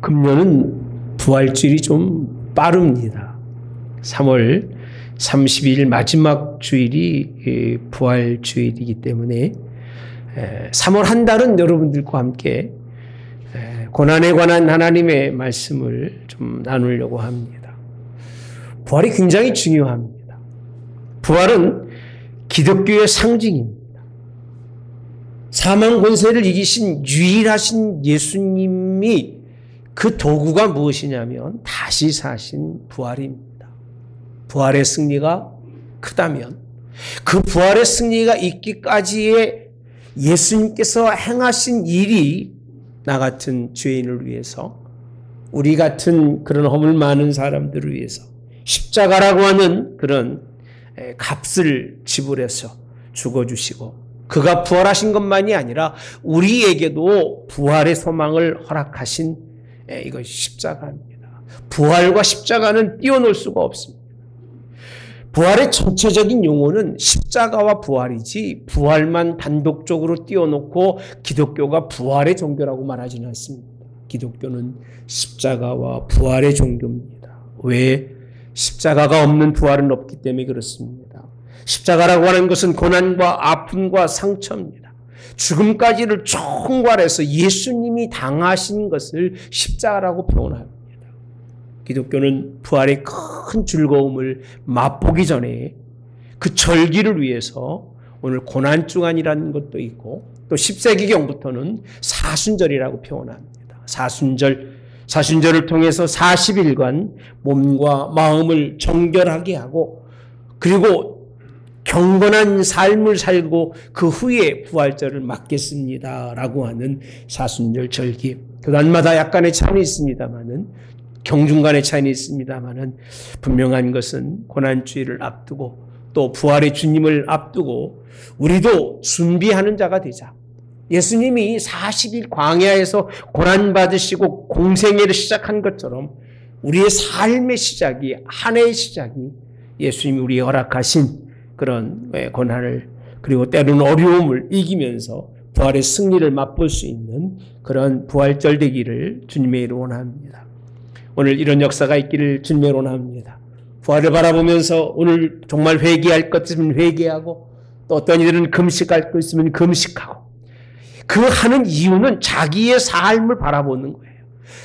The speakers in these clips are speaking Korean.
금년은 부활주일이 좀 빠릅니다. 3월 30일 마지막 주일이 부활주일이기 때문에 3월 한 달은 여러분들과 함께 고난에 관한 하나님의 말씀을 좀 나누려고 합니다. 부활이 굉장히 중요합니다. 부활은 기독교의 상징입니다. 사망 권세를 이기신 유일하신 예수님이 그 도구가 무엇이냐면 다시 사신 부활입니다. 부활의 승리가 크다면 그 부활의 승리가 있기까지의 예수님께서 행하신 일이 나 같은 죄인을 위해서, 우리 같은 그런 허물 많은 사람들을 위해서 십자가라고 하는 그런 값을 지불해서 죽어주시고, 그가 부활하신 것만이 아니라 우리에게도 부활의 소망을 허락하신 이것이 십자가입니다. 부활과 십자가는 띄워놓을 수가 없습니다. 부활의 전체적인 용어는 십자가와 부활이지 부활만 단독적으로 띄워놓고 기독교가 부활의 종교라고 말하지는 않습니다. 기독교는 십자가와 부활의 종교입니다. 왜? 십자가가 없는 부활은 없기 때문에 그렇습니다. 십자가라고 하는 것은 고난과 아픔과 상처입니다. 죽음까지를 총괄해서 예수님이 당하신 것을 십자가라고 표현합니다. 기독교는 부활의 큰 즐거움을 맛보기 전에 그 절기를 위해서 오늘 고난주간이라는 것도 있고, 또 10세기경부터는 사순절이라고 표현합니다. 사순절을 통해서 40일간 몸과 마음을 정결하게 하고, 그리고 경건한 삶을 살고 그 후에 부활절을 맞겠습니다라고 하는 사순절 절기. 교단마다 약간의 차이는 있습니다만은, 경중간의 차이는 있습니다만은, 분명한 것은 고난주일을 앞두고 또 부활의 주님을 앞두고 우리도 준비하는 자가 되자. 예수님이 40일 광야에서 고난받으시고 공생애를 시작한 것처럼 우리의 삶의 시작이, 한 해의 시작이 예수님이 우리에 허락하신 그런 고난을, 그리고 때로는 어려움을 이기면서 부활의 승리를 맛볼 수 있는 그런 부활절 되기를 주님의 이름으로 원합니다. 오늘 이런 역사가 있기를 주님의 이름으로 원합니다. 부활을 바라보면서 오늘 정말 회개할 것 있으면 회개하고, 또 어떤 이들은 금식할 것 있으면 금식하고, 그 하는 이유는 자기의 삶을 바라보는 거예요.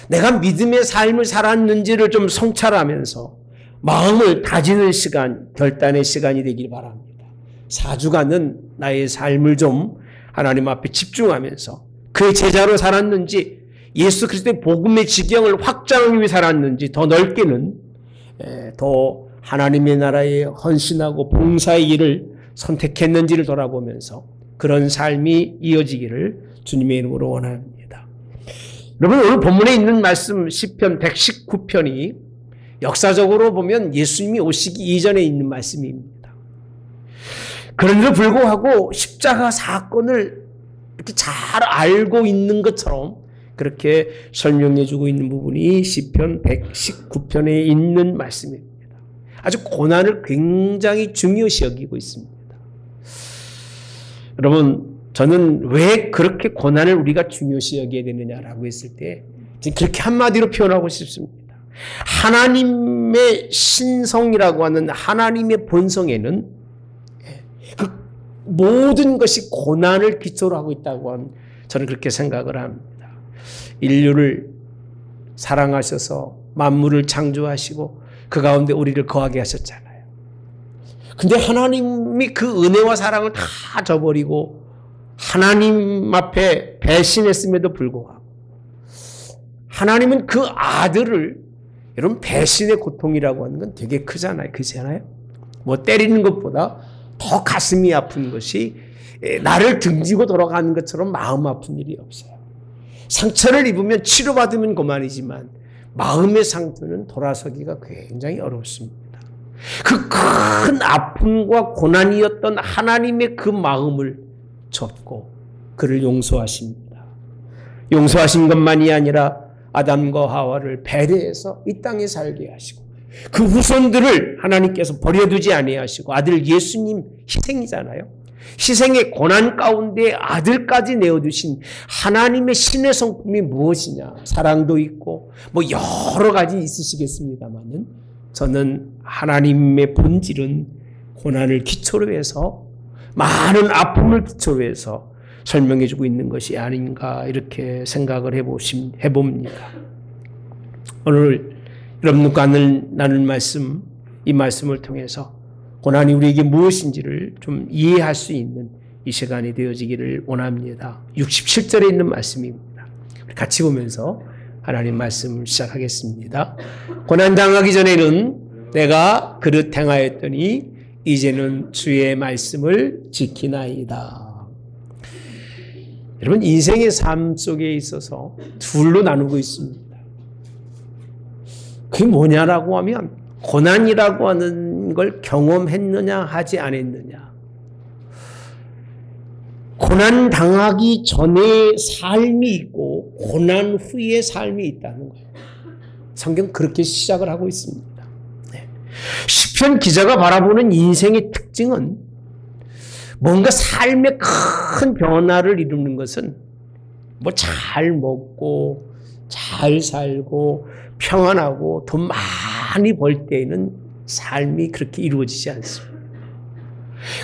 내가 믿음의 삶을 살았는지를 좀 성찰하면서 마음을 다지는 시간, 결단의 시간이 되길 바랍니다. 4주간은 나의 삶을 좀 하나님 앞에 집중하면서 그의 제자로 살았는지, 예수 그리스도의 복음의 지경을 확장하기 위해 살았는지, 더 넓게는 더 하나님의 나라에 헌신하고 봉사의 일을 선택했는지를 돌아보면서 그런 삶이 이어지기를 주님의 이름으로 원합니다. 여러분, 오늘 본문에 있는 말씀 시편 119편이 역사적으로 보면 예수님이 오시기 이전에 있는 말씀입니다. 그런데도 불구하고 십자가 사건을 이렇게 잘 알고 있는 것처럼 그렇게 설명해 주고 있는 부분이 시편 119편에 있는 말씀입니다. 아주 고난을 굉장히 중요시 여기고 있습니다. 여러분, 저는 왜 그렇게 고난을 우리가 중요시 여겨야 되느냐라고 했을 때 지금 그렇게 한마디로 표현하고 싶습니다. 하나님의 신성이라고 하는 하나님의 본성에는 그 모든 것이 고난을 기초로 하고 있다고 하는, 저는 그렇게 생각을 합니다. 인류를 사랑하셔서 만물을 창조하시고 그 가운데 우리를 거하게 하셨잖아요. 근데 하나님이 그 은혜와 사랑을 다 저버리고 하나님 앞에 배신했음에도 불구하고 하나님은 그 아들을, 여러분, 배신의 고통이라고 하는 건 되게 크잖아요. 그렇잖아요? 뭐 때리는 것보다 더 가슴이 아픈 것이 나를 등지고 돌아가는 것처럼 마음 아픈 일이 없어요. 상처를 입으면 치료받으면 그만이지만 마음의 상처는 돌아서기가 굉장히 어렵습니다. 그 큰 아픔과 고난이었던 하나님의 그 마음을 접고 그를 용서하십니다. 용서하신 것만이 아니라 아담과 하와를 배려해서 이 땅에 살게 하시고 그 후손들을 하나님께서 버려두지 아니하시고 아들 예수님 희생이잖아요. 희생의 고난 가운데 아들까지 내어두신 하나님의 신의 성품이 무엇이냐. 사랑도 있고 뭐 여러 가지 있으시겠습니다만은 저는 하나님의 본질은 고난을 기초로 해서 많은 아픔을 기초로 해서 설명해주고 있는 것이 아닌가 이렇게 생각을 해봅니다. 오늘 여러분과 나눌 말씀, 이 말씀을 통해서 고난이 우리에게 무엇인지를 좀 이해할 수 있는 이 시간이 되어지기를 원합니다. 67절에 있는 말씀입니다. 같이 보면서 하나님 말씀을 시작하겠습니다. 고난당하기 전에는 내가 그릇 행하였더니 이제는 주의 말씀을 지키나이다. 여러분, 인생의 삶 속에 있어서 둘로 나누고 있습니다. 그게 뭐냐라고 하면 고난이라고 하는 걸 경험했느냐 하지 않았느냐. 고난 당하기 전에 삶이 있고 고난 후의 삶이 있다는 거예요. 성경 그렇게 시작을 하고 있습니다. 시편 기자가 바라보는 인생의 특징은 뭔가 삶의 큰 변화를 이루는 것은 뭐 잘 먹고 잘 살고 평안하고 돈 많이 벌 때에는 삶이 그렇게 이루어지지 않습니다.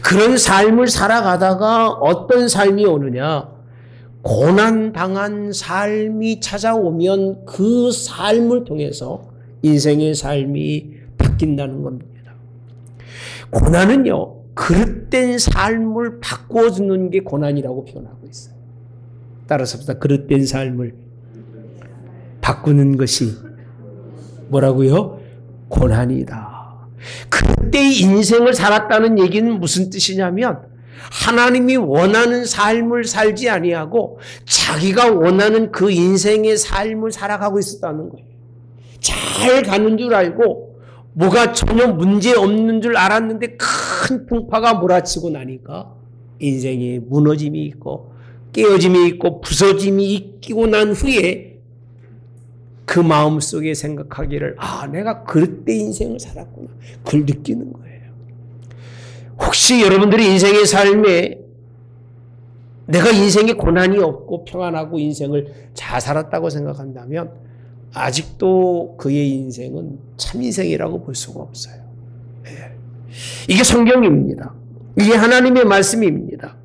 그런 삶을 살아가다가 어떤 삶이 오느냐? 고난당한 삶이 찾아오면 그 삶을 통해서 인생의 삶이 바뀐다는 겁니다. 고난은요, 그릇된 삶을 바꿔주는 게 고난이라고 표현하고 있어요. 따라서 그릇된 삶을 바꾸는 것이 뭐라고요? 고난이다. 그때의 인생을 살았다는 얘기는 무슨 뜻이냐면 하나님이 원하는 삶을 살지 아니하고 자기가 원하는 그 인생의 삶을 살아가고 있었다는 거예요. 잘 가는 줄 알고 뭐가 전혀 문제 없는 줄 알았는데 큰 풍파가 몰아치고 나니까 인생에 무너짐이 있고 깨어짐이 있고 부서짐이 있고 난 후에 그 마음속에 생각하기를 내가 그때 인생을 살았구나. 그걸 느끼는 거예요. 혹시 여러분들이 인생의 삶에 내가 인생에 고난이 없고 평안하고 인생을 잘 살았다고 생각한다면 아직도 그의 인생은 참 인생이라고 볼 수가 없어요. 이게 성경입니다. 이게 하나님의 말씀입니다.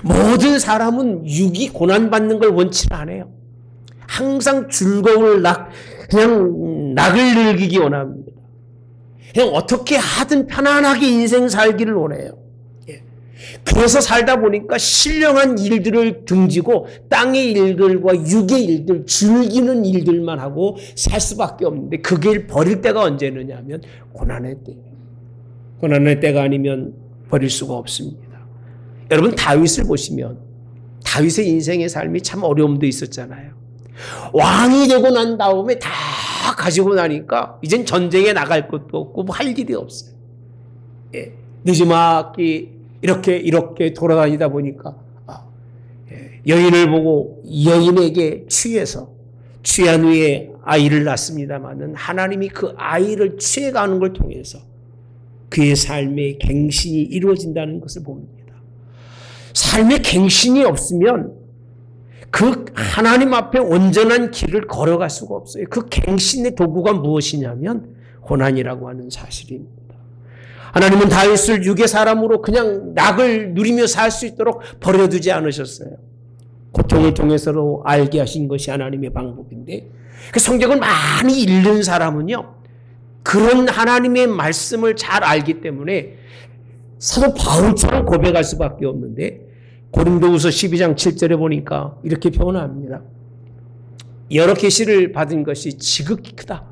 모든 사람은 육이 고난받는 걸 원치를 안 해요. 항상 즐거움을 그냥 낙을 즐기기 원합니다. 그냥 어떻게 하든 편안하게 인생 살기를 원해요. 그래서 살다 보니까 신령한 일들을 등지고 땅의 일들과 육의 일들, 즐기는 일들만 하고 살 수밖에 없는데 그 길 버릴 때가 언제느냐 하면 고난의 때예요. 고난의 때가 아니면 버릴 수가 없습니다. 여러분 다윗을 보시면 다윗의 인생의 삶이 참 어려움도 있었잖아요. 왕이 되고 난 다음에 다 가지고 나니까 이젠 전쟁에 나갈 것도 없고 뭐 할 일이 없어요. 늦지막히 이렇게 돌아다니다 보니까 여인을 보고 여인에게 취한 후에 아이를 낳습니다마는 하나님이 그 아이를 취해가는 걸 통해서 그의 삶의 갱신이 이루어진다는 것을 봅니다. 삶의 갱신이 없으면 그 하나님 앞에 온전한 길을 걸어갈 수가 없어요. 그 갱신의 도구가 무엇이냐면 고난이라고 하는 사실입니다. 하나님은 다윗을 육의 사람으로 그냥 낙을 누리며 살 수 있도록 버려두지 않으셨어요. 고통을 통해서로 알게 하신 것이 하나님의 방법인데 그 성경을 많이 읽는 사람은요. 그런 하나님의 말씀을 잘 알기 때문에 사도 바울처럼 고백할 수밖에 없는데 고린도후서 12장 7절에 보니까 이렇게 표현합니다. 여러 계시를 받은 것이 지극히 크다.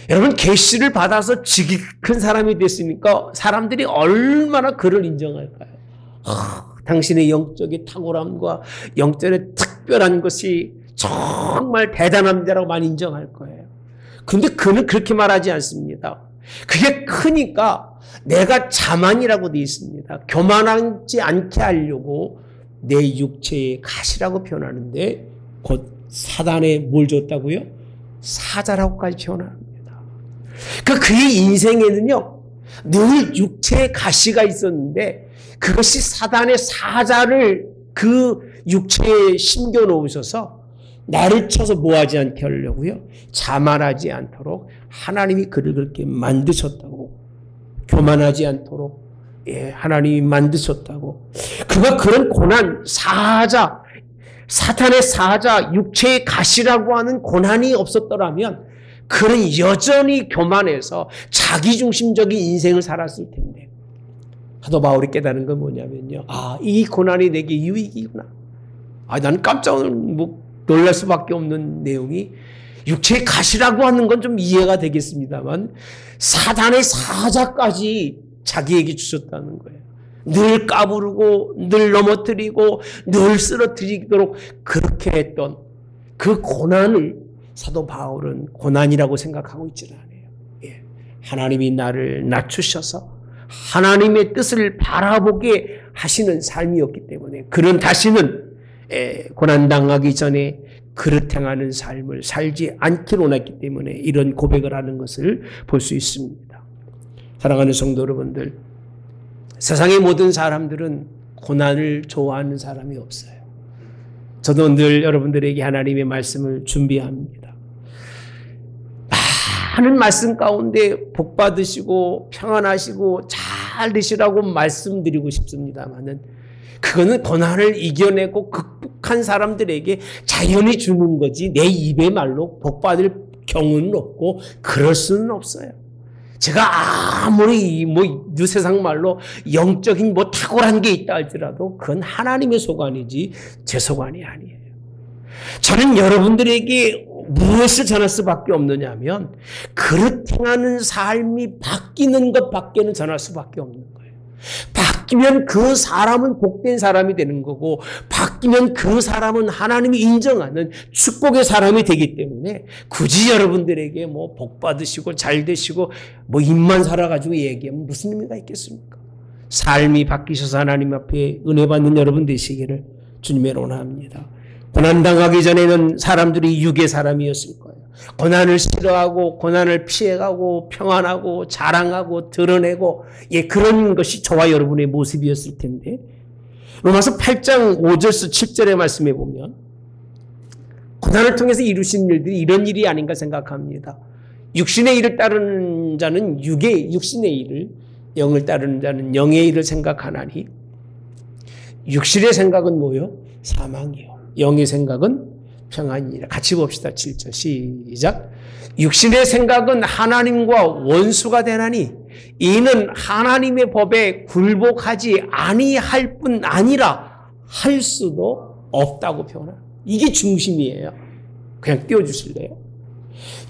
여러분 계시를 받아서 지극히 큰 사람이 됐으니까 사람들이 얼마나 그를 인정할까요? 당신의 영적인 탁월함과 영적인 특별한 것이 정말 대단한 자라고 많이 인정할 거예요. 그런데 그는 그렇게 말하지 않습니다. 그게 크니까 내가 자만이라고 되어 있습니다. 교만하지 않게 하려고 내 육체의 가시라고 표현하는데 곧 사단에 뭘 줬다고요? 사자라고까지 표현합니다. 그의 인생에는요, 늘 육체의 가시가 있었는데 그것이 사단의 사자를 그 육체에 심겨 놓으셔서 나를 쳐서 뭐하지 않게 하려고요? 자만하지 않도록 하나님이 그를 그렇게 만드셨다고. 교만하지 않도록 하나님이 만드셨다고. 그가 그런 고난, 사자, 사탄의 사자, 육체의 가시라고 하는 고난이 없었더라면 그는 여전히 교만해서 자기중심적인 인생을 살았을 텐데, 사도 바울이 깨달은 건 뭐냐면요, 이 고난이 내게 유익이구나. 나는 깜짝 놀랄 수밖에 없는 내용이, 육체의 가시라고 하는 건 좀 이해가 되겠습니다만 사단의 사자까지 자기에게 주셨다는 거예요. 늘 까부르고 늘 넘어뜨리고 늘 쓰러뜨리도록 그렇게 했던 그 고난을 사도 바울은 고난이라고 생각하고 있지는 않아요. 하나님이 나를 낮추셔서 하나님의 뜻을 바라보게 하시는 삶이었기 때문에 그는 다시는 고난당하기 전에 그릇 행하는 삶을 살지 않기를 원했기 때문에 이런 고백을 하는 것을 볼 수 있습니다. 사랑하는 성도 여러분들, 세상의 모든 사람들은 고난을 좋아하는 사람이 없어요. 저도 늘 여러분들에게 하나님의 말씀을 준비합니다. 많은 말씀 가운데 복 받으시고 평안하시고 잘 되시라고 말씀드리고 싶습니다만은 그거는 고난을 이겨내고 극복한 사람들에게 자연히 주는 거지 내 입의 말로 복 받을 경우는 없고 그럴 수는 없어요. 제가 아무리 이 세상 말로 영적인 탁월한 게 있다 할지라도 그건 하나님의 소관이지 제 소관이 아니에요. 저는 여러분들에게 무엇을 전할 수밖에 없느냐 하면 그릇 행하는 삶이 바뀌는 것밖에는 전할 수밖에 없는 거예요. 바뀌면 그 사람은 복된 사람이 되는 거고 바뀌면 그 사람은 하나님이 인정하는 축복의 사람이 되기 때문에 굳이 여러분들에게 복 받으시고 잘 되시고 입만 살아가지고 얘기하면 무슨 의미가 있겠습니까? 삶이 바뀌셔서 하나님 앞에 은혜 받는 여러분 되시기를 주님의 원합니다. 고난당하기 전에는 사람들이 육의 사람이었을 거예요. 고난을 싫어하고 고난을 피해가고 평안하고 자랑하고 드러내고 그런 것이 저와 여러분의 모습이었을 텐데 로마서 8장 5절에서 7절의 말씀에 보면 고난을 통해서 이루신 일들이 이런 일이 아닌가 생각합니다. 육신의 일을 따르는 자는 육신의 일을, 영을 따르는 자는 영의 일을 생각하나니 육신의 생각은 뭐요? 사망이요. 영의 생각은 평안이니라. 같이 봅시다. 7절 시작. 육신의 생각은 하나님과 원수가 되나니 이는 하나님의 법에 굴복하지 아니할 뿐 아니라 할 수도 없다고 표현합니다. 이게 중심이에요. 그냥 띄워주실래요?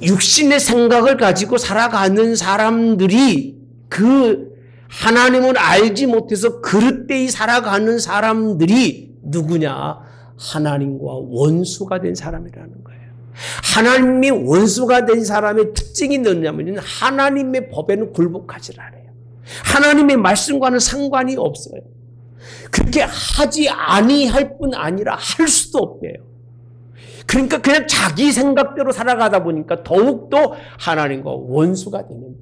육신의 생각을 가지고 살아가는 사람들이 그 하나님을 알지 못해서 그릇되이 살아가는 사람들이 누구냐? 하나님과 원수가 된 사람이라는 거예요. 하나님이 원수가 된 사람의 특징이 뭐냐면 하나님의 법에는 굴복하지 않아요. 하나님의 말씀과는 상관이 없어요. 그렇게 하지 아니할 뿐 아니라 할 수도 없대요. 그러니까 그냥 자기 생각대로 살아가다 보니까 더욱더 하나님과 원수가 되는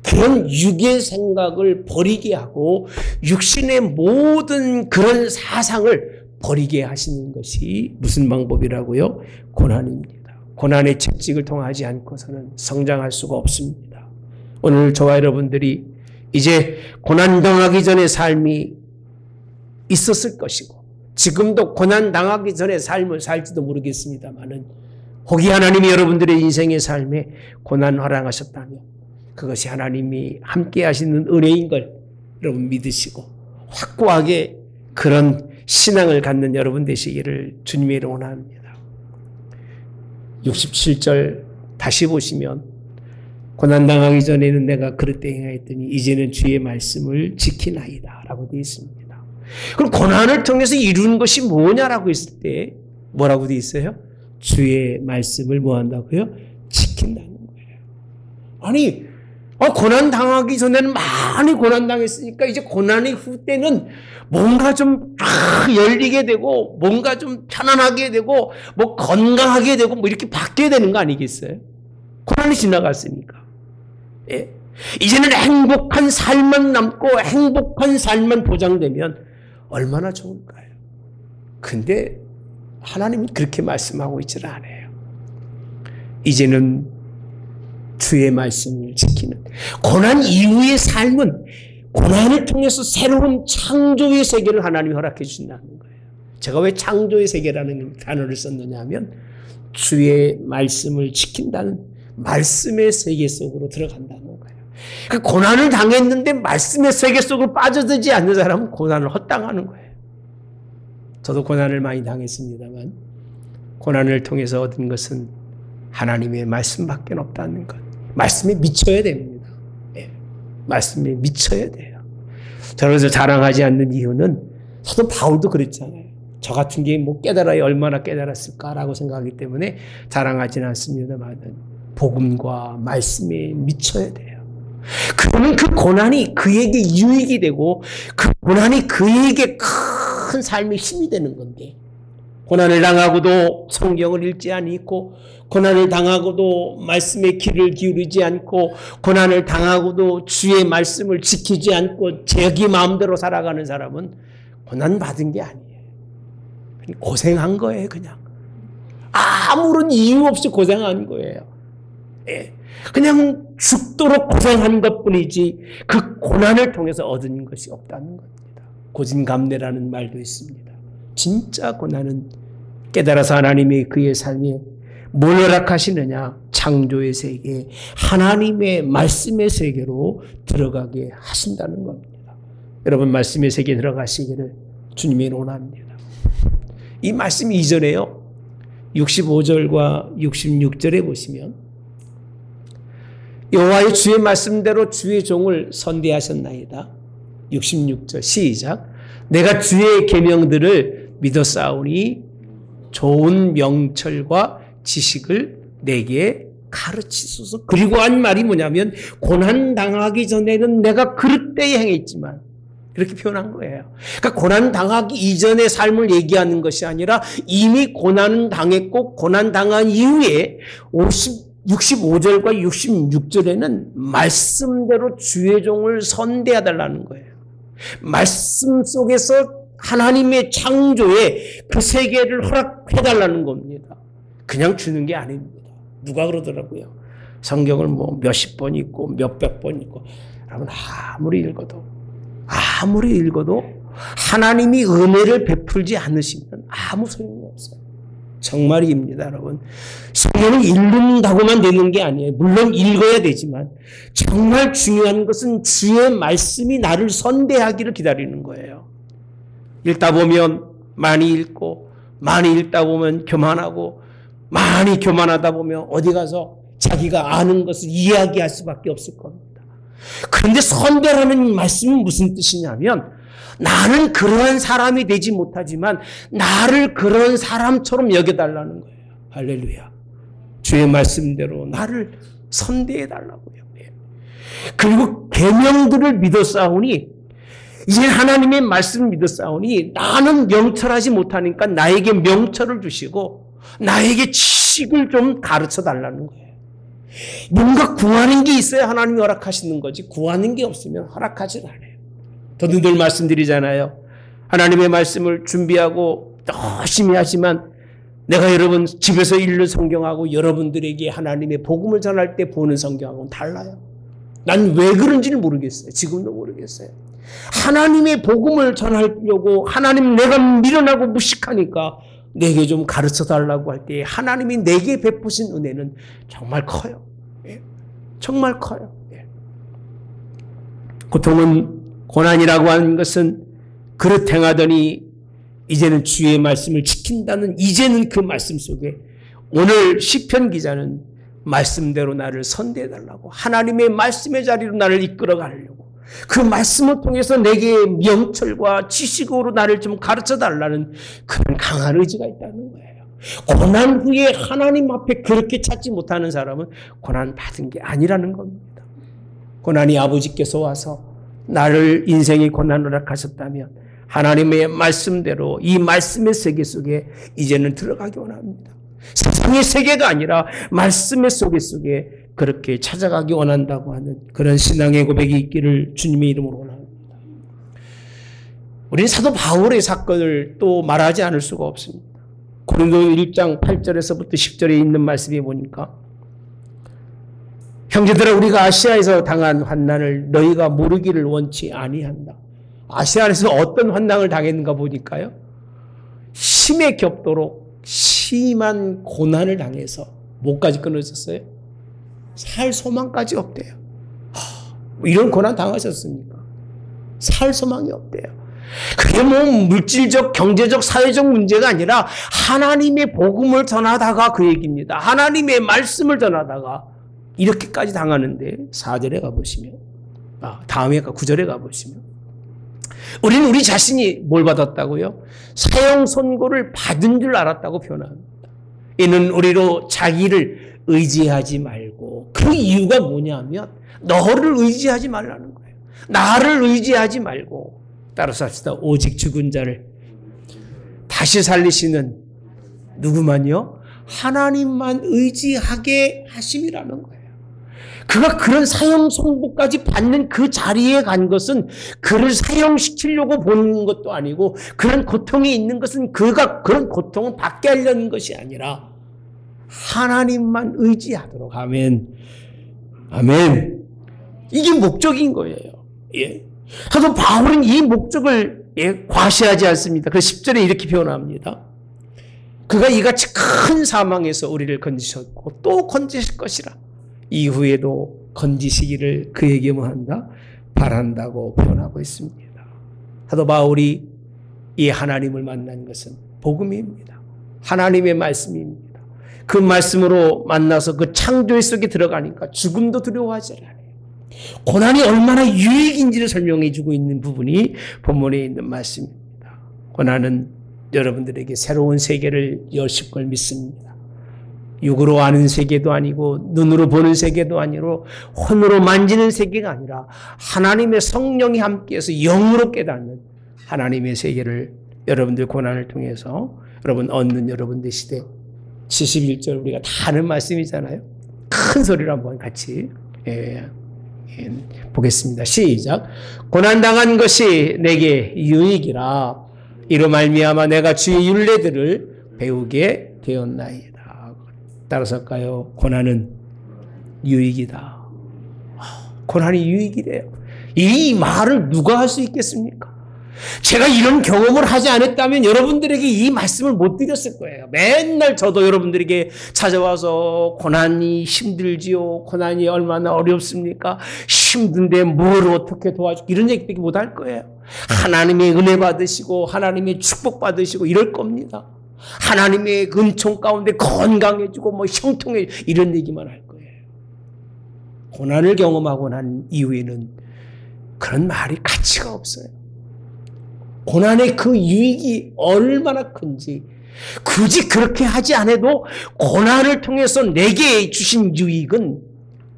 그런 육의 생각을 버리게 하고 육신의 모든 그런 사상을 버리게 하시는 것이 무슨 방법이라고요? 고난입니다. 고난의 채찍을 통하지 않고서는 성장할 수가 없습니다. 오늘 저와 여러분들이 이제 고난당하기 전의 삶이 있었을 것이고 지금도 고난당하기 전의 삶을 살지도 모르겠습니다만은 혹이 하나님이 여러분들의 인생의 삶에 고난 허락하셨다면 그것이 하나님이 함께 하시는 은혜인 걸 여러분 믿으시고 확고하게 그런 신앙을 갖는 여러분 되시기를 주님의 이름으로 원합니다. 67절 다시 보시면 고난당하기 전에는 내가 그릇되이 행하였더니 이제는 주의 말씀을 지키나이다 라고 되어 있습니다. 그럼 고난을 통해서 이루는 것이 뭐냐라고 했을 때 뭐라고 되어 있어요? 주의 말씀을 뭐 한다고요? 지킨다는 거예요. 아니 고난 당하기 전에는 많이 고난 당했으니까 이제 고난의 후 때는 뭔가 좀 열리게 되고 뭔가 좀 편안하게 되고 뭐 건강하게 되고 뭐 이렇게 바뀌어야 되는 거 아니겠어요? 고난이 지나갔으니까. 예. 이제는 행복한 삶만 남고 행복한 삶만 보장되면 얼마나 좋을까요? 근데 하나님은 그렇게 말씀하고 있지는 않아요. 이제는 주의 말씀을 지키는 고난 이후의 삶은 고난을 통해서 새로운 창조의 세계를 하나님이 허락해 주신다는 거예요. 제가 왜 창조의 세계라는 단어를 썼느냐 하면 주의 말씀을 지킨다는 말씀의 세계 속으로 들어간다는 거예요. 그러니까 고난을 당했는데 말씀의 세계 속으로 빠져들지 않는 사람은 고난을 헛당하는 거예요. 저도 고난을 많이 당했습니다만 고난을 통해서 얻은 것은 하나님의 말씀밖에 없다는 것. 말씀에 미쳐야 됩니다. 예. 말씀에 미쳐야 돼요. 저는 자랑하지 않는 이유는 사도 바울도 그랬잖아요. 저 같은 게 뭐 깨달아야 얼마나 깨달았을까라고 생각하기 때문에 자랑하지는 않습니다만 복음과 말씀에 미쳐야 돼요. 그러면 그 고난이 그에게 유익이 되고 그 고난이 그에게 큰 삶의 힘이 되는 건데 고난을 당하고도 성경을 읽지 않고 고난을 당하고도 말씀의 귀를 기울이지 않고 고난을 당하고도 주의 말씀을 지키지 않고 자기 마음대로 살아가는 사람은 고난받은 게 아니에요. 고생한 거예요. 그냥 아무런 이유 없이 고생한 거예요. 예. 그냥 죽도록 고생한 것뿐이지 그 고난을 통해서 얻은 것이 없다는 겁니다. 고진감래라는 말도 있습니다. 진짜 고난은 깨달아서 하나님이 그의 삶에 뭘 허락하시느냐? 창조의 세계, 하나님의 말씀의 세계로 들어가게 하신다는 겁니다. 여러분 말씀의 세계에 들어가시기를 주님이 원합니다. 이 말씀 이전에요. 65절과 66절에 보시면 여호와의 주의 말씀대로 주의 종을 선대하셨나이다. 66절 시작. 내가 주의 계명들을 믿었사오니 좋은 명철과 지식을 내게 가르치소서. 그리고 한 말이 뭐냐면 고난당하기 전에는 내가 그릇되이 행했지만 그렇게 표현한 거예요. 그러니까 고난당하기 이전의 삶을 얘기하는 것이 아니라 이미 고난은 당했고 고난당한 이후에 65절과 66절에는 말씀대로 주의 종을 선대해달라는 거예요. 말씀 속에서 하나님의 창조에 그 세계를 허락해달라는 겁니다. 그냥 주는 게 아닙니다. 누가 그러더라고요. 성경을 뭐 몇십 번 읽고 몇백 번 읽고 여러분 아무리 읽어도 하나님이 은혜를 베풀지 않으시면 아무 소용이 없어요. 정말입니다, 여러분. 성경을 읽는다고만 되는 게 아니에요. 물론 읽어야 되지만 정말 중요한 것은 주의 말씀이 나를 선대하기를 기다리는 거예요. 읽다 보면 많이 읽고 많이 읽다 보면 교만하고 많이 교만하다 보면 어디 가서 자기가 아는 것을 이야기할 수밖에 없을 겁니다. 그런데 선대라는 말씀은 무슨 뜻이냐면 나는 그러한 사람이 되지 못하지만 나를 그런 사람처럼 여겨달라는 거예요. 할렐루야. 주의 말씀대로 나를 선대해달라고요. 그리고 계명들을 믿었사오니 이제 하나님의 말씀을 믿었사오니 나는 명철하지 못하니까 나에게 명철을 주시고 나에게 지식을 좀 가르쳐 달라는 거예요. 뭔가 구하는 게 있어야 하나님이 허락하시는 거지 구하는 게 없으면 허락하지 않아요. 저도 늘 말씀드리잖아요. 하나님의 말씀을 준비하고 열심히 하지만 내가 여러분 집에서 읽는 성경하고 여러분들에게 하나님의 복음을 전할 때 보는 성경하고는 달라요. 난 왜 그런지는 모르겠어요. 지금도 모르겠어요. 하나님의 복음을 전하려고 하나님 내가 미련하고 무식하니까 내게 좀 가르쳐 달라고 할 때 하나님이 내게 베푸신 은혜는 정말 커요. 예. 정말 커요. 예. 고통은 고난이라고 하는 것은 그릇 행하더니 이제는 주의 말씀을 지킨다는 이제는 그 말씀 속에 오늘 시편 기자는 말씀대로 나를 선대해달라고 하나님의 말씀의 자리로 나를 이끌어가려고 그 말씀을 통해서 내게 명철과 지식으로 나를 좀 가르쳐달라는 그런 강한 의지가 있다는 거예요. 고난 후에 하나님 앞에 그렇게 찾지 못하는 사람은 고난 받은 게 아니라는 겁니다. 고난이 아버지께서 와서 나를 인생의 고난을 허락하셨다면 하나님의 말씀대로 이 말씀의 세계 속에 이제는 들어가기 원합니다. 세상의 세계가 아니라 말씀의 속에 그렇게 찾아가기 원한다고 하는 그런 신앙의 고백이 있기를 주님의 이름으로 원합니다. 우리는 사도 바울의 사건을 또 말하지 않을 수가 없습니다. 고린도 1장 8절에서부터 10절에 있는 말씀에 보니까 형제들아 우리가 아시아에서 당한 환난을 너희가 모르기를 원치 아니한다. 아시아에서 어떤 환난을 당했는가 보니까요. 심에 겹도록 심한 고난을 당해서 목까지 끊어졌어요. 살 소망까지 없대요. 이런 고난 당하셨습니까? 살 소망이 없대요. 그게 뭐 물질적, 경제적, 사회적 문제가 아니라 하나님의 복음을 전하다가 그 얘기입니다. 하나님의 말씀을 전하다가 이렇게까지 당하는데 4절에 가보시면 다음에 9절에 가보시면 우리는 우리 자신이 뭘 받았다고요? 사형 선고를 받은 줄 알았다고 표현합니다. 이는 우리로 자기를 의지하지 말고 그 이유가 뭐냐면 너를 의지하지 말라는 거예요. 나를 의지하지 말고 따라서 합시다. 오직 죽은 자를 다시 살리시는 누구만요? 하나님만 의지하게 하심이라는 거예요. 그가 그런 사형 선고까지 받는 그 자리에 간 것은 그를 사형시키려고 보는 것도 아니고 그런 고통이 있는 것은 그가 그런 고통을 받게 하려는 것이 아니라 하나님만 의지하도록. 아멘. 아멘. 이게 목적인 거예요. 예. 그래서 바울은 이 목적을 과시하지 않습니다. 그래서 10절에 이렇게 표현합니다. 그가 이같이 큰 사망에서 우리를 건지셨고 또 건지실 것이라. 이후에도 건지시기를 그에게 뭐한다? 바란다고 표현하고 있습니다. 사도 바울이 이 하나님을 만난 것은 복음입니다. 하나님의 말씀입니다. 그 말씀으로 만나서 그 창조의 속에 들어가니까 죽음도 두려워하지 않아요. 고난이 얼마나 유익인지를 설명해 주고 있는 부분이 본문에 있는 말씀입니다. 고난은 여러분들에게 새로운 세계를 여실 걸 믿습니다. 육으로 아는 세계도 아니고 눈으로 보는 세계도 아니고 혼으로 만지는 세계가 아니라 하나님의 성령이 함께해서 영으로 깨닫는 하나님의 세계를 여러분들 고난을 통해서 여러분 얻는 여러분들 시대 71절 우리가 다 아는 말씀이잖아요. 큰 소리로 한번 같이 보겠습니다. 시작. 고난당한 것이 내게 유익이라 이로 말미암아 내가 주의 율례들을 배우게 되었나이다. 따라서 할까요? 고난은 유익이다. 고난이 유익이래요. 이 말을 누가 할 수 있겠습니까? 제가 이런 경험을 하지 않았다면 여러분들에게 이 말씀을 못 드렸을 거예요. 맨날 저도 여러분들에게 찾아와서 고난이 힘들지요. 고난이 얼마나 어렵습니까? 힘든데 뭘 어떻게 도와주고 이런 얘기밖에 못 할 거예요. 하나님의 은혜 받으시고 하나님의 축복 받으시고 이럴 겁니다. 하나님의 은총 가운데 건강해지고 뭐 형통해 이런 얘기만 할 거예요. 고난을 경험하고 난 이후에는 그런 말이 가치가 없어요. 고난의 그 유익이 얼마나 큰지 굳이 그렇게 하지 않아도 고난을 통해서 내게 주신 유익은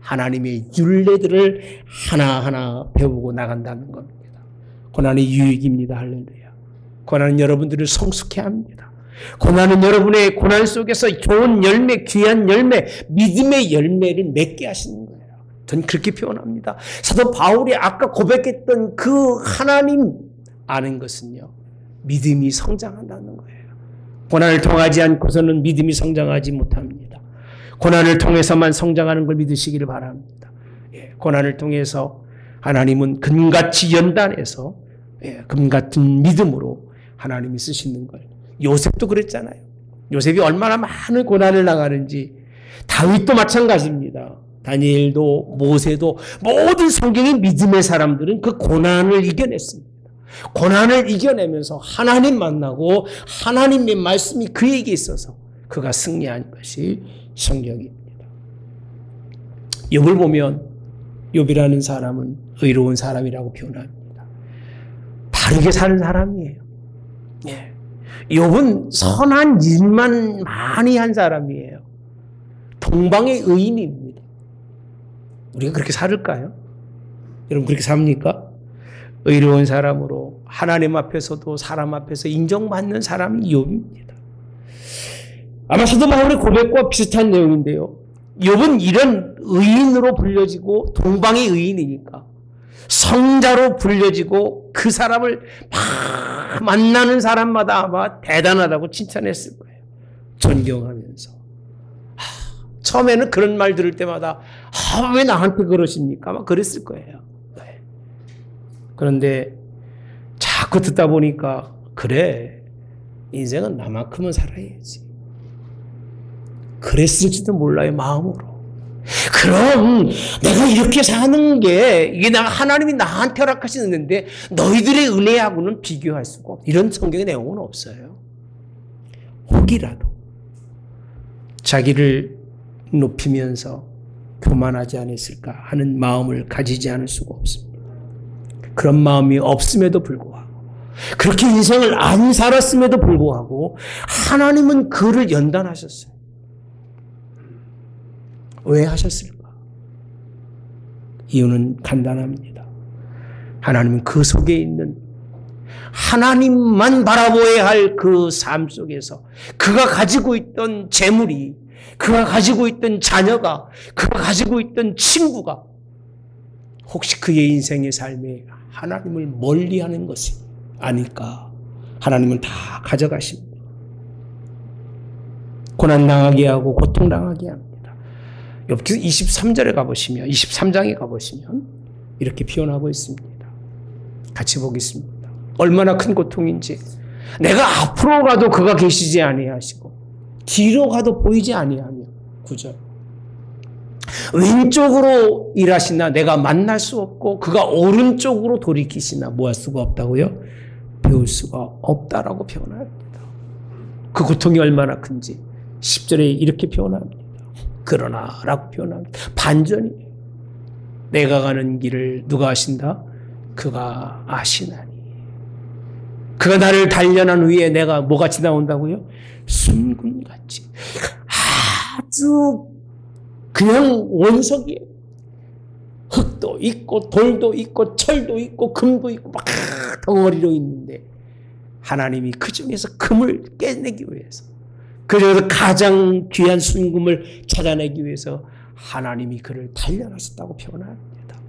하나님의 율례들을 하나하나 배우고 나간다는 겁니다. 고난의 유익입니다. 할렐루야. 고난은 여러분들을 성숙해 합니다. 고난은 여러분의 고난 속에서 좋은 열매, 귀한 열매, 믿음의 열매를 맺게 하시는 거예요. 전 그렇게 표현합니다. 사도 바울이 아까 고백했던 그 하나님 아는 것은요, 믿음이 성장한다는 거예요. 고난을 통하지 않고서는 믿음이 성장하지 못합니다. 고난을 통해서만 성장하는 걸 믿으시기를 바랍니다. 고난을 통해서 하나님은 금같이 연단해서 금같은 믿음으로 하나님이 쓰시는 걸. 요셉도 그랬잖아요. 요셉이 얼마나 많은 고난을 당하는지. 다윗도 마찬가지입니다. 다니엘도 모세도 모든 성경의 믿음의 사람들은 그 고난을 이겨냈습니다. 고난을 이겨내면서 하나님 만나고 하나님의 말씀이 그에게 있어서 그가 승리한 것이 성경입니다. 욥을 보면 욥이라는 사람은 의로운 사람이라고 표현합니다. 바르게 사는 사람이에요. 예. 욥은 선한 일만 많이 한 사람이에요. 동방의 의인입니다. 우리가 그렇게 살을까요? 여러분 그렇게 삽니까? 의로운 사람으로 하나님 앞에서도 사람 앞에서 인정받는 사람이 욥입니다. 아마 사도 바울의 고백과 비슷한 내용인데요. 욥은 이런 의인으로 불려지고 동방의 의인이니까 성자로 불려지고 그 사람을 막 만나는 사람마다 아마 대단하다고 칭찬했을 거예요. 존경하면서. 처음에는 그런 말 들을 때마다 왜 나한테 그러십니까? 막 그랬을 거예요. 네. 그런데 자꾸 듣다 보니까 그래, 인생은 나만큼은 살아야지. 그랬을지도 몰라요, 마음으로. 그럼 내가 이렇게 사는 게 이게 하나님이 나한테 허락하시는데 너희들의 은혜하고는 비교할 수가 없어. 이런 성경의 내용은 없어요. 혹이라도 자기를 높이면서 교만하지 않았을까 하는 마음을 가지지 않을 수가 없습니다. 그런 마음이 없음에도 불구하고 그렇게 인생을 안 살았음에도 불구하고 하나님은 그를 연단하셨어요. 왜 하셨을까? 이유는 간단합니다. 하나님은 그 속에 있는 하나님만 바라보아야 할 그 삶 속에서 그가 가지고 있던 재물이, 그가 가지고 있던 자녀가, 그가 가지고 있던 친구가 혹시 그의 인생의 삶에 하나님을 멀리하는 것이 아닐까? 하나님은 다 가져가십니다. 고난당하게 하고 고통당하게 합니다. 욥기 23절에 가보시면, 23장에 가보시면 이렇게 표현하고 있습니다. 같이 보겠습니다. 얼마나 큰 고통인지. 내가 앞으로 가도 그가 계시지 아니하시고 뒤로 가도 보이지 아니하며. 9절. 왼쪽으로 일하시나 내가 만날 수 없고 그가 오른쪽으로 돌이키시나 뭐 할 수가 없다고요? 배울 수가 없다라고 표현합니다. 그 고통이 얼마나 큰지 10절에 이렇게 표현합니다. 그러나 라고 표현합니다. 반전이에요. 내가 가는 길을 누가 아신다? 그가 아시나니. 그가 나를 단련한 후에 내가 뭐같이 나온다고요? 순금같이. 아주 그냥 원석이에요. 흙도 있고 돌도 있고 철도 있고 금도 있고 막 덩어리로 있는데 하나님이 그 중에서 금을 깨내기 위해서, 그래서 가장 귀한 순금을 찾아내기 위해서 하나님이 그를 단련하셨다고 표현합니다.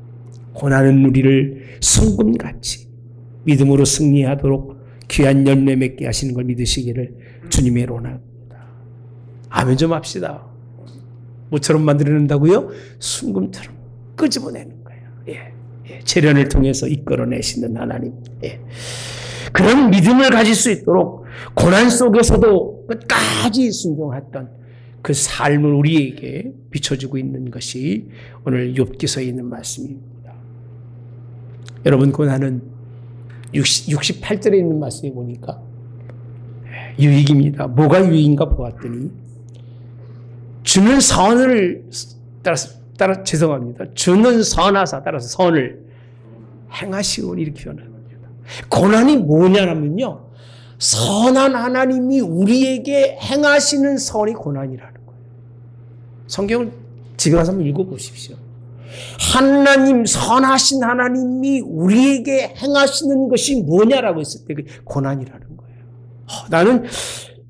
고난은 우리를 순금같이 믿음으로 승리하도록 귀한 열매 맺게 하시는 걸 믿으시기를 주님의 원합니다. 아멘 좀 합시다. 뭐처럼 만들어낸다고요? 순금처럼 끄집어내는 거예요. 재련을 통해서 이끌어내시는 하나님. 그런 믿음을 가질 수 있도록 고난 속에서도 끝까지 순종했던 그 삶을 우리에게 비춰주고 있는 것이 오늘 욥기서에 있는 말씀입니다. 여러분, 고난은 68절에 있는 말씀에 보니까 유익입니다. 뭐가 유익인가 보았더니 주는 선을 따라 죄송합니다. 주는 선하사 따라서 선을 행하시오니 이렇게 표현합니다. 고난이 뭐냐면요, 선한 하나님이 우리에게 행하시는 선이 고난이라는 거예요. 성경을 집에 가서 한번 읽어보십시오. 하나님, 선하신 하나님이 우리에게 행하시는 것이 뭐냐라고 했을 때 고난이라는 거예요. 나는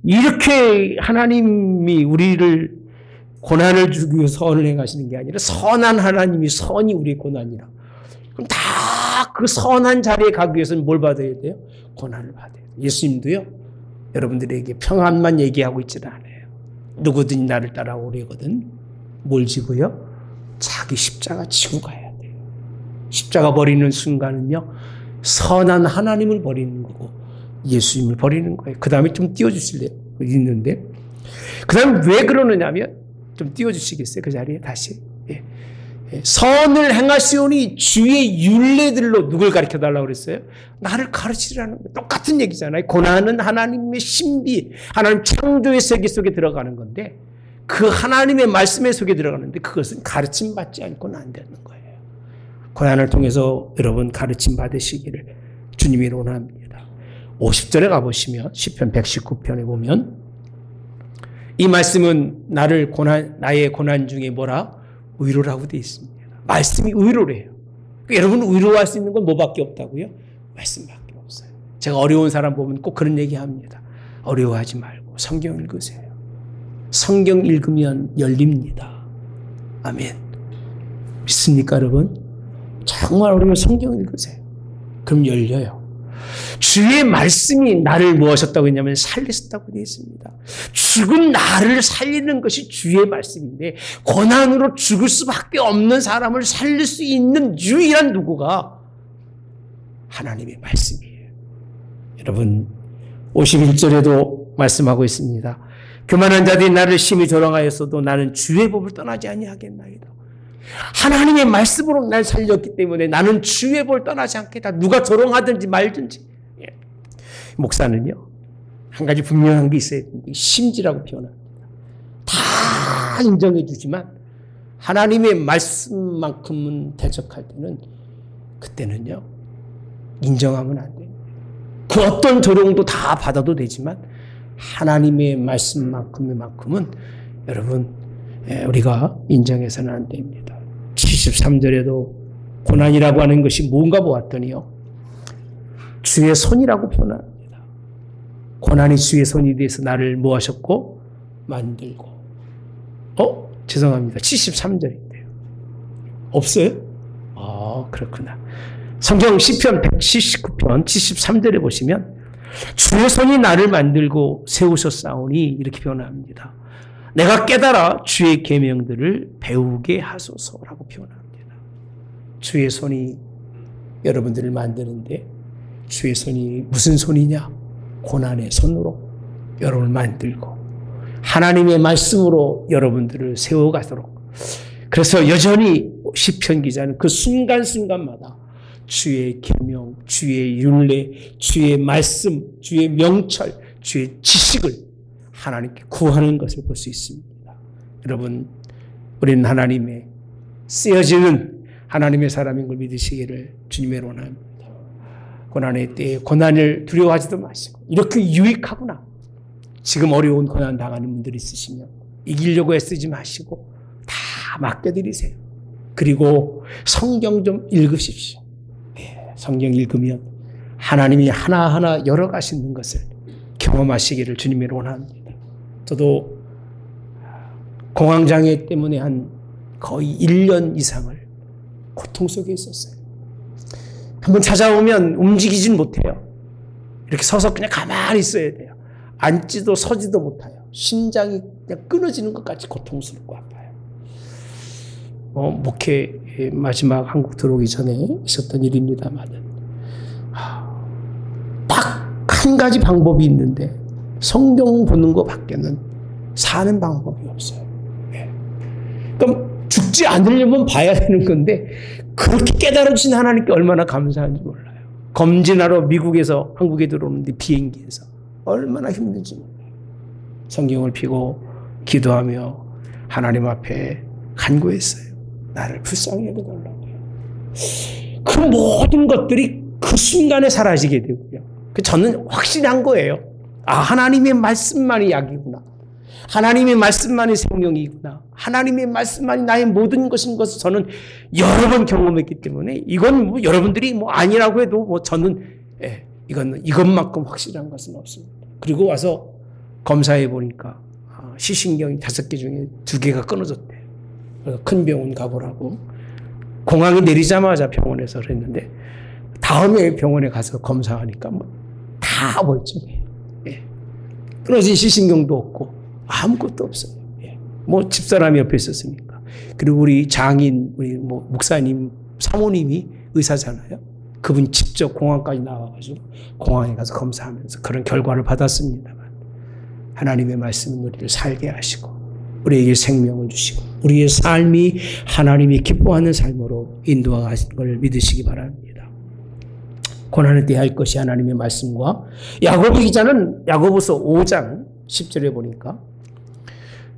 이렇게 하나님이 우리를 고난을 주기 위해 선을 행하시는 게 아니라 선한 하나님이 선이 우리의 고난이라. 그럼 다 그 선한 자리에 가기 위해서는 뭘 받아야 돼요? 고난을 받아야 돼요. 예수님도요, 여러분들에게 평안만 얘기하고 있지는 않아요. 누구든지 나를 따라오려거든 뭘 지고요? 자기 십자가 지고 가야 돼요. 십자가 버리는 순간은요, 선한 하나님을 버리는 거고 예수님을 버리는 거예요. 그 다음에 좀 띄워주실래요? 있는데 그 다음에 왜 그러느냐면, 좀 띄워주시겠어요? 그 자리에 다시. 선을 행하시오니 주의 율례들로 누굴 가르쳐달라고 그랬어요? 나를 가르치라는 거예요. 똑같은 얘기잖아요. 고난은 하나님의 신비, 하나님 창조의 세계 속에 들어가는 건데, 그 하나님의 말씀의 속에 들어가는데 그것은 가르침 받지 않고는 안 되는 거예요. 고난을 통해서 여러분 가르침 받으시기를 주님이 원합니다. 50절에 가보시면 시편 119편에 보면 이 말씀은 나의 고난 중에 뭐라? 위로라고 되어 있습니다. 말씀이 위로래요. 여러분 위로할 수 있는 건 뭐밖에 없다고요? 말씀밖에 없어요. 제가 어려운 사람 보면 꼭 그런 얘기합니다. 어려워하지 말고 성경 읽으세요. 성경 읽으면 열립니다. 아멘. 믿습니까 여러분? 정말 어려우면 성경 읽으세요. 그럼 열려요. 주의 말씀이 나를 무엇이었다고 했냐면 살리셨다고 되어 있습니다. 죽은 나를 살리는 것이 주의 말씀인데 고난으로 죽을 수밖에 없는 사람을 살릴 수 있는 유일한 누구가 하나님의 말씀이에요. 여러분 51절에도 말씀하고 있습니다. 교만한 자들이 나를 심히 조롱하였어도 나는 주의 법을 떠나지 아니하겠나이다. 하나님의 말씀으로 날 살렸기 때문에 나는 주의 법을 떠나지 않겠다. 누가 조롱하든지 말든지. 예. 목사는요 한 가지 분명한 게 있어야 됩니다. 심지라고 표현합니다. 다 인정해 주지만 하나님의 말씀만큼은 대적할 때는 그때는요 인정하면 안 됩니다. 그 어떤 조롱도 다 받아도 되지만 하나님의 말씀만큼은 여러분 우리가 인정해서는 안 됩니다. 73절에도 고난이라고 하는 것이 뭔가 보았더니요 주의 손이라고 표현합니다. 고난이 주의 손이 돼서 나를 뭐 하셨고 만들고 죄송합니다. 73절인데요. 없어요? 그렇구나. 성경 시편 179편 73절에 보시면 주의 손이 나를 만들고 세우셨사오니 이렇게 표현합니다. 내가 깨달아 주의 계명들을 배우게 하소서라고 표현합니다. 주의 손이 여러분들을 만드는데 주의 손이 무슨 손이냐? 고난의 손으로 여러분을 만들고 하나님의 말씀으로 여러분들을 세워가도록. 그래서 여전히 시편 기자는 그 순간순간마다 주의 계명, 주의 율례, 주의 말씀, 주의 명철, 주의 지식을 하나님께 구하는 것을 볼 수 있습니다. 여러분, 우리는 하나님의 쓰여지는 하나님의 사람인 걸 믿으시기를 주님의 원합니다. 고난의 때에 고난을 두려워하지도 마시고 이렇게 유익하구나. 지금 어려운 고난 당하는 분들이 있으시면 이기려고 애쓰지 마시고 다 맡겨드리세요. 그리고 성경 좀 읽으십시오. 성경 읽으면 하나님이 하나하나 열어가시는 것을 경험하시기를 주님의 원합니다. 저도 공황장애 때문에 한 거의 1년 이상을 고통 속에 있었어요. 한번 찾아오면 움직이진 못해요. 이렇게 서서 그냥 가만히 있어야 돼요. 앉지도 서지도 못해요. 심장이 그냥 끊어지는 것 같이 고통스럽고 아파요. 목회 마지막 한국 들어오기 전에 있었던 일입니다만 딱 한 가지 방법이 있는데 성경 보는 것 밖에는 사는 방법이 없어요. 그럼 죽지 않으려면 봐야 되는 건데 그렇게 깨달으신 하나님께 얼마나 감사한지 몰라요. 검진하러 미국에서 한국에 들어오는데 비행기에서 얼마나 힘든지 몰라요. 성경을 펴고 기도하며 하나님 앞에 간구했어요. 나를 불쌍히 여겨달라고요. 그 모든 것들이 그 순간에 사라지게 되고요. 저는 확신한 거예요. 하나님의 말씀만이 약이구나. 하나님의 말씀만이 생명이구나. 하나님의 말씀만이 나의 모든 것인 것을 저는 여러 번 경험했기 때문에 이건 여러분들이 아니라고 해도 저는 이것만큼 확실한 것은 없습니다. 그리고 와서 검사해 보니까 시신경이 5개 중에 2개가 끊어졌대요. 그래서 큰 병원 가보라고 공항에 내리자마자 병원에서 그랬는데 다음에 병원에 가서 검사하니까 다 멀쩡해요. 끊어진 시신경도 없고 아무것도 없어요. 집사람이 옆에 있었으니까. 그리고 우리 장인, 우리 목사님, 사모님이 의사잖아요. 그분 직접 공항까지 나와가지고 공항에 가서 검사하면서 그런 결과를 받았습니다만 하나님의 말씀은 우리를 살게 하시고 우리에게 생명을 주시고 우리의 삶이 하나님이 기뻐하는 삶으로 인도하시는 걸 믿으시기 바랍니다. 고난을 대할 것이 하나님의 말씀과 야고보 기자는 야고보서 5장 10절에 보니까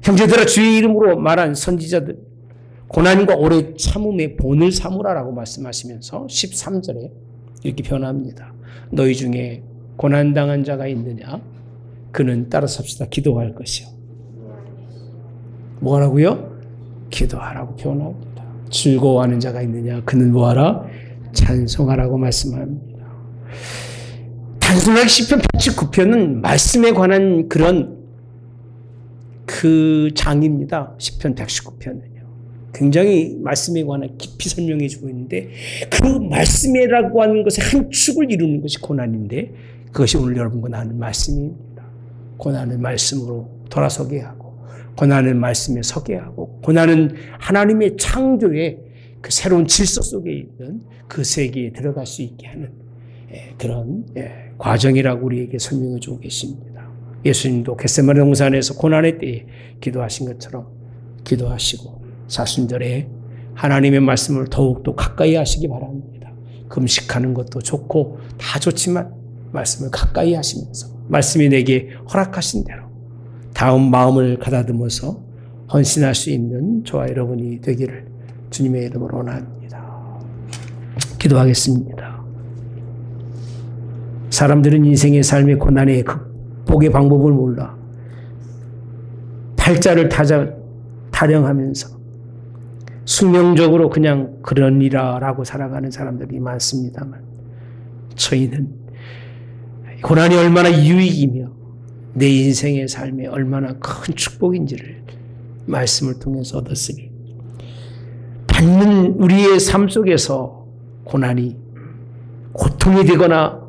형제들아 주의 이름으로 말한 선지자들 고난과 오래 참음의 본을 삼으라라고 말씀하시면서 13절에 이렇게 표현합니다. 너희 중에 고난당한 자가 있느냐? 그는 따라섭시다. 기도할 것이요. 뭐라고요? 기도하라고 표현합니다. 즐거워하는 자가 있느냐? 그는 뭐하라? 찬송하라고 말씀합니다. 단순하게 시편 89편은 말씀에 관한 그런 그 장입니다. 시편 119편은요. 굉장히 말씀에 관한 깊이 설명해 주고 있는데 그 말씀이라고 하는 것의 한 축을 이루는 것이 고난인데 그것이 오늘 여러분과 나는 말씀입니다. 고난을 말씀으로 돌아서게 하고 고난을 말씀에 서게 하고 고난은 하나님의 창조의 그 새로운 질서 속에 있는 그 세계에 들어갈 수 있게 하는 그런 과정이라고 우리에게 설명해 주고 계십니다. 예수님도 겟세마네 동산에서 고난의 때에 기도하신 것처럼 기도하시고 사순절에 하나님의 말씀을 더욱더 가까이 하시기 바랍니다. 금식하는 것도 좋고 다 좋지만 말씀을 가까이 하시면서 말씀이 내게 허락하신 대로 다음 마음을 가다듬어서 헌신할 수 있는 저와 여러분이 되기를 주님의 이름으로 원합니다. 기도하겠습니다. 사람들은 인생의 삶의 고난의 극복의 방법을 몰라 팔자를 타령하면서 숙명적으로 그냥 그러니라라고 살아가는 사람들이 많습니다만 저희는 고난이 얼마나 유익이며 내 인생의 삶에 얼마나 큰 축복인지를 말씀을 통해서 얻었으니 받는 우리의 삶 속에서 고난이 고통이 되거나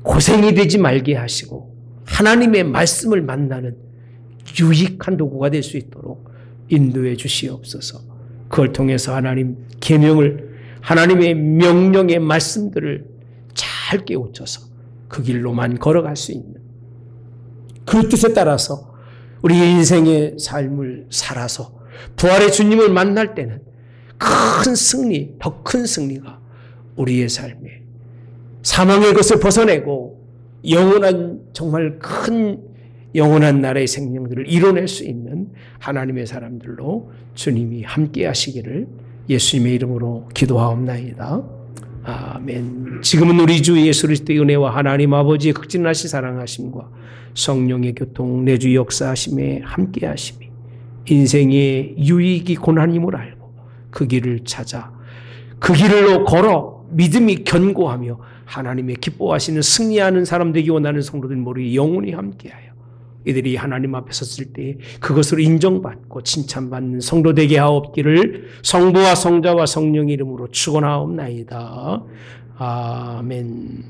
고생이 되지 말게 하시고 하나님의 말씀을 만나는 유익한 도구가 될 수 있도록 인도해 주시옵소서. 그걸 통해서 하나님 계명을 하나님의 명령의 말씀들을 잘 깨우쳐서 그 길로만 걸어갈 수 있는 그 뜻에 따라서 우리 인생의 삶을 살아서 부활의 주님을 만날 때는 큰 승리, 더 큰 승리가 우리의 삶에 사망의 것을 벗어내고 영원한 정말 큰 영원한 나라의 생명들을 이뤄낼 수 있는 하나님의 사람들로 주님이 함께 하시기를 예수님의 이름으로 기도하옵나이다. 아멘. 지금은 우리 주 예수 그리스도의 은혜와 하나님 아버지의 극진하신 사랑하심과 성령의 교통 내주 역사하심에 함께 하심이 인생의 유익이 고난임을 알고 그 길을 찾아 그 길로 걸어 믿음이 견고하며 하나님의 기뻐하시는 승리하는 사람 되기 원하는 성도들 모두 영원히 함께하여 이들이 하나님 앞에 섰을 때 그것으로 인정받고 칭찬받는 성도 되게 하옵기를 성부와 성자와 성령의 이름으로 축원하옵나이다. 아멘.